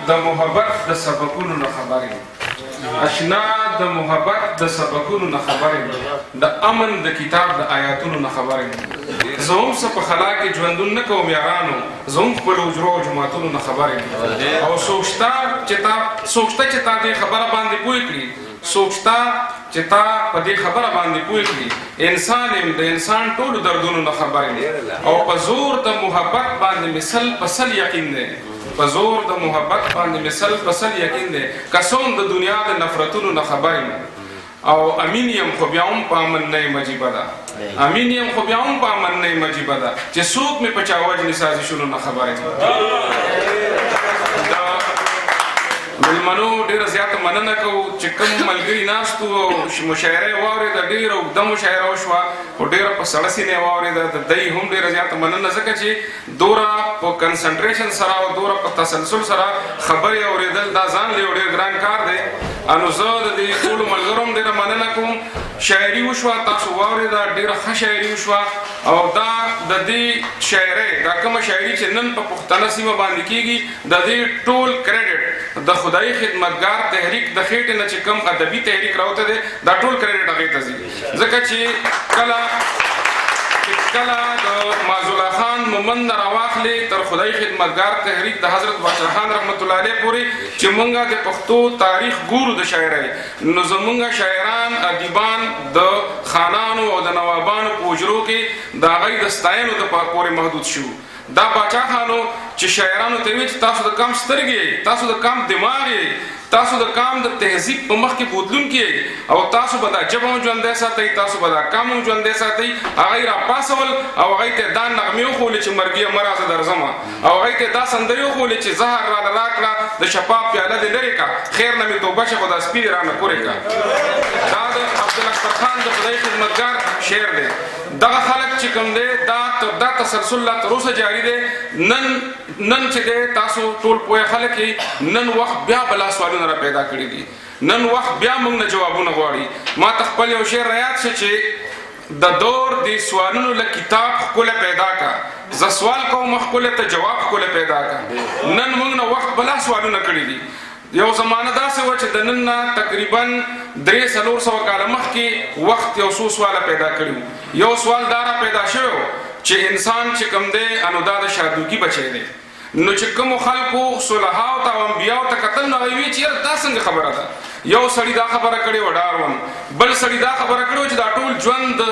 د محبت د سبقونو نه خبر یم اشنا د محبت د سبقونو نه خبر یم د امن د کتاب د آیاتونو نه خبر یم زه هم څه په خلا کې ژوندون نه کوم یارانو زه هم خپلو حجرو او جوماتونو نه خبر یم او څوک شته چې تا دې خبره باندې پوه کړي څوک شته چې تا په دې خبره باندې پوه کړي انسان یم د انسان ټولو دردونو نه خبر یم او په زور د محبت باندې مثل پسل یقین دی په زور د محبت باندې مثل پسل یقین دی کسوم د دنیا د نفرتونو نه خبر یم او امین یم خو بیا هم په امن نه یم عجیبه ده امین یم خو بیا هم په امن نه یم عجیبه ده چې څوک مې په چا وجنې سازشونو نه خبر یم مېلمنو ډېره زیاته مننه کوو چې کوم ملګري ناست وو او مشاعره یې واورېده ډېره اوږده مشاعره وشوه خو ډېره په سړه سینې یې واورېده د دی هم ډېره زیاته مننه ځکه چې دوره په کنسنټریشن سره او دوره په تسلسل سره خبرې اورېدل دا ځان له یو ډېر ګران کار دی نو زه د دې ټولو ملګرو هم ډېره مننه کوم شاعري وشوه تاسو واورېده ډېره ښه شاعري وشوه او دا د دې شاعرۍ دا کومه شاعري چې نن په پښتنه سیمه باندې کېږي د دې ټول کریډټ د خدای خدمتګار تحریک د خېټې نه چې کوم ادبي تحریک راوته دی دا ټول کریډټ هغې ته ځي ځکه چې کله د معزالله خان مومند نه راواخلې تر خدای خدمتګار تحریک د حضرت بادشاه خان رحمت الله علیه پورې چې مونږ د پښتو تاریخ ګورو د شاعرۍ نو زمونږ شاعران ادیبان د خانانو او د نوابانو په حجرو کې د هغوی د ستاینو د پورې محدود شو دا باچا خانو چې شاعرانو ته وی چې تاسو د کم سترګې تاسو د کم دماغ تاسو د کام د تهذیب په مخ کې بوتلون کې او تاسو به دا ژبه هم ژوندی ساتئ تاسو به دا کام هم ژوندی ساتئ هغه یې راپاڅول او هغه ته دا نغمې وښولې چې مرګیه مه راځه درځمه او هغه ته دا سندرې وښولې چې زهر راله راکړه د شفاف پیاله دې لرې کړه خیر نه مې توبه شه خو دا سپي دې رانه پورې کړه دا د عبدالاکبر خان د خدای خدمتګار شعر دی دغه خلک چې کوم دی دا تسلسل لا تر اوسه جاري دی نن چې دی تاسو ټول پوهه خلک نن وخت بیا بلا سوالونه را پیدا کړي دي نن وخت بیا موږ نه جوابونه غواړي ما ته خپل یو شعر یاد شو چې د دور د سوالونو له کتاب ښکلی پیدا کا زه سوال کوم ښکلی ته جواب ښکلی پیدا کا نن موږ نه وخت بلا سوالونه کړي دي یو زمانه داسې وه چې د نن نه تقریبا 300-400 کاله مخکې وخت یو څو سواله پیدا کړي یو سوال دا را پیدا شوی چې انسان چې کوم دی نو دا د شادوګي بچی دی نو چې کومو خلکو صلحاو ته او انبیاو ته کتل نو هغوی وی چې یاره دا څنګه خبره ده یو سړي دا خبره کړې وه ډاروین بل سړي دا خبره کړې وه چې دا ټول ژوند د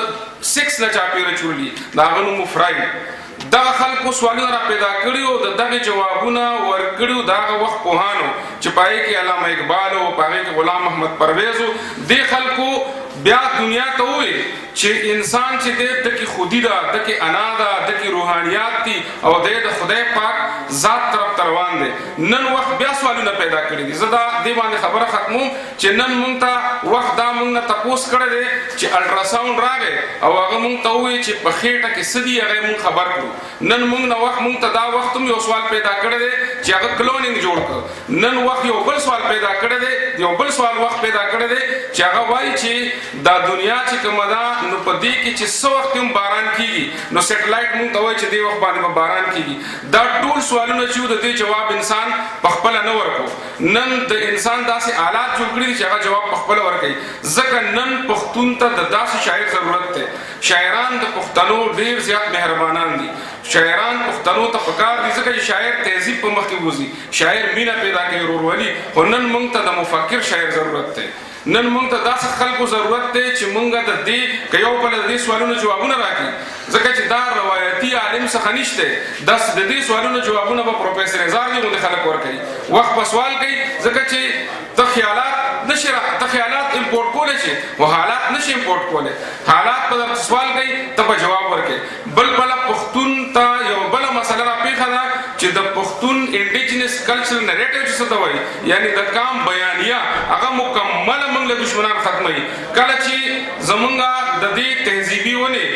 سیکس نه چاپېره چورلي د هغه نوم فراید دغه خلکو سوالونه را پیدا کړي او د دغې جوابونه ورکړي د هغه وخت پوهانو چې په هغې کې علامه اقبال او په هغې کې غلام محمد پرویز و دې خلکو بیا دنیا ته وویل چې انسان چې دی دکې خودي ده دکې انا ده دکې روحانیات دي او دی د خدای پاک ذات طرف ته روان دی نن وخت بیا سوالونه پیدا کړي دي زه دا دې باندې خبره ختموم چې نن مونږ ته وخت دا مونږ نه تپوس کړی دی چې الټراساونډ راغی او هغه مونږ ته ووایي چې په خېټه کې څه دي هغه مونږ خبر کړو نن مونږ نه وخت مونږ ته دا وخت هم یو سوال پیدا کړی دی چې هغه کلونینګ جوړ کړ نن وخت یو بل سوال پیدا کړی دی یو بل سوال وخت پیدا کړی دی چې هغه وایي چې دا دنیا چې کومه ده نو په دې کې چې څه وخت هم باران کېږي نو سیټلایټ مونږ ته وایي چې دې وخت باندې به باران کېږي دا ټول سوالونه چې د دې جواب انسان په خپله نه ورکړو نن د انسان داسې آلات جوړ کړي دي چې هغه جواب په خپله ورکوي ځکه نن پښتون ته د داسې شاعر ضرورت دی شاعران د پښتنو ډېر زیات مهربانان دي شاعران پښتنو ته پکار دي ځکه چې شاعر تهذیب په مخ کې بوځي شاعر مینه پیدا کوي ورورولي خو نن مونږ ته د مفکر شاعر ضرورت دی نن مونږ ته داسې خلکو ضرورت دی چې مونږ د دې که یو بل د دې سوالونو جوابونه راکړي ځکه چې دا روایتي عالم څخه نشته داس د دې سوالونو جوابونه به پروفیسر ازارني غوندې خلک ورکوي وخت په سوال کوي ځکه چې ته خیالات امپورټ کولی شي خو حالات نشي امپورټ کولی حالات به درته سوال کوي ته به جواب ورکوي بله پښتون ته یو بله مسله راپېښه ده چې د پښتون انډیجنس کلچرل نریټیو چې څه ته وایي یعنې د کام بیانیه هغه مکمله موږ له دشمنان ختموي کله چې زمونږ د دې تهذیبي ونې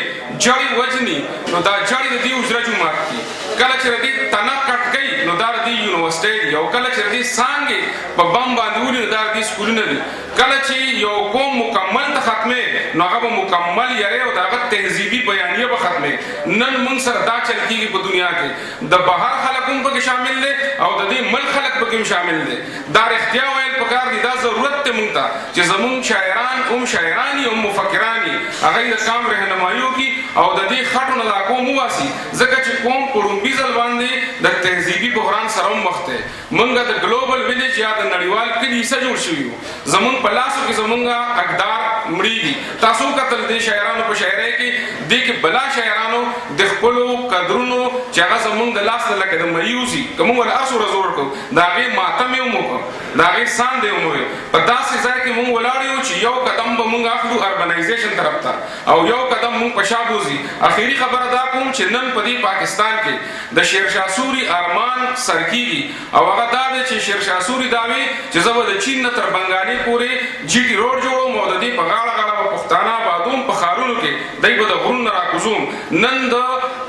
جړې وجني نو دا جړې د دې اجره جومات دي کله چې دې تنه کټ کوي نو دا د یونیورسيټي یو کله چې دې څانګې په بم باندې ولې دا د سکولونه دي کله چې یو قوم مکمل ته ختمه نو هغه مکمل یاره او داغه تهذیبي بیانیه به ختمه نن موږ سره دا چل کیږي په دنیا کې د بهر خلک هم پکې شامل دي او د دې ملک خلک پکې شامل دي دا اختیار ویل پکار دي دا ضرورت ته مونږ ته چې زمون شاعران هم شاعرانی هم مفکرانی هغه د کام رهنمایو کی او د دې خټو نه قوم واسي ځکه چې قوم پړومبي ځل باندې د تهذیبي بحران سره مخ ته مونږ د ګلوبل ویلیج یا د نړیوال کلیسا جوړ شوی زمون په لاسو کې زمونږه اقدار مړیږي تاسو کتل دي شاعرانو په شاعرۍ کې د کې بلا شاعرانو د خپل قدرونو چې هغه زمونږ د لاس نه لکه د مریوزي کوم ول اسو رزور کو دا غي ماتم یو مو دا غي سان دی مو په داسې ځای کې مونږ ولاړ یو چې یو قدم به مونږ اخلو اربنایزیشن طرف ته او یو قدم مونږ په شابوزي اخیری خبره دا کوم چې نن په دې پاکستان کې د شیرشاه سوري ارمان سرکیږي او هغه دا دی چې شیرشاه سوري داوي چې زه د چین تر بنگالي پورې جی ټي روډ جوړوم او د دې په غاړه غاړه پښتانه بادوم په خارونو کې دای په د غرونو راکوزوم نن د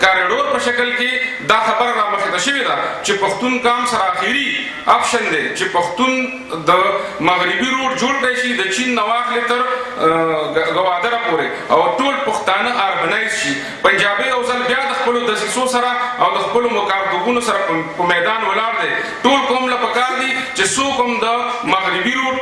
کاریډور په شکل کې دا خبر را مخې ته شوې ده چې پښتون کام سره اخیری اپشن دی چې پښتون د مغربي روډ جوړ کړي شي د چین نواخلې تر غوادره پورې او ټول پښتانه اربنایز شي پنجابي او ځل بیا د خپل دسیسو سره او د خپل مقاردوګونو سره په میدان ولاړ دي ټول کوم له پکار دي چې څوک هم د مغربي روډ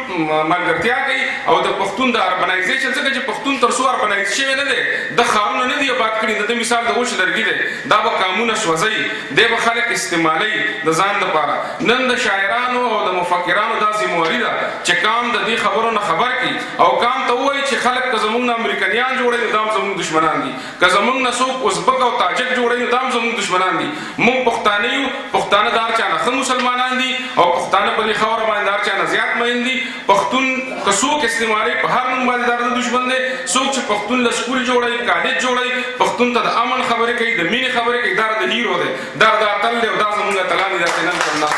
ملګرتیا کوي او د پښتون د اربنایزیشن څخه چې پښتون تر څو اربنایز شوی نه دی د خارونه نه دی آباد کړي د مثال د وښ لرګي دی دا به قانون سوځي دی به خلک استعمالي د ځان لپاره نن د شاعرانو او د مفکرانو دا ذمہواری ده چې کام د دې خبرو نه خبر کی او کام ته وایي چې خلک که زمونږ امریکایان جوړي دا زمونږ دشمنان دي که زمونږ نه څوک ازبک او تاجک جوړي دا زمونږ دشمنان دي موږ پښتانه یو پښتانه دار چا نه مسلمانان دي او پښتانه په خبره باندې دار چا نه زیات مین دي پښتون که څوک استعمالي په هر نوم باندې دار دشمن دي څوک چې پښتون له سکول جوړي کالج جوړي پښتون ته د امن خبره کوي د مینې خبره کوي دا د هیرو دی دا د اتل دی او دا زمونږ تلانی دا نن کرنا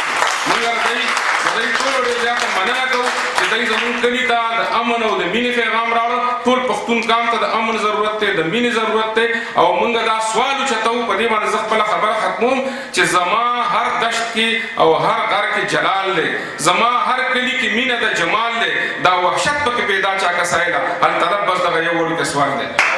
موږ راځي ټول ډېر زیات مننه کوو چې دوی زموږ کلي ته د امن او د مینې پیغام راوړ ټول پښتون قام ته د امن ضرورت دی د مینې ضرورت دی او موږ دا سوال اوچتو په دې باندې زه خپله خبره ختموم چې زما هر دشت کې او هر غر کې جلال دی زما هر کلي کې مینه د جمال دی دا وحشت پکې پیدا چا کسایله هل طلب بس دغه یو وړوکی سوال دی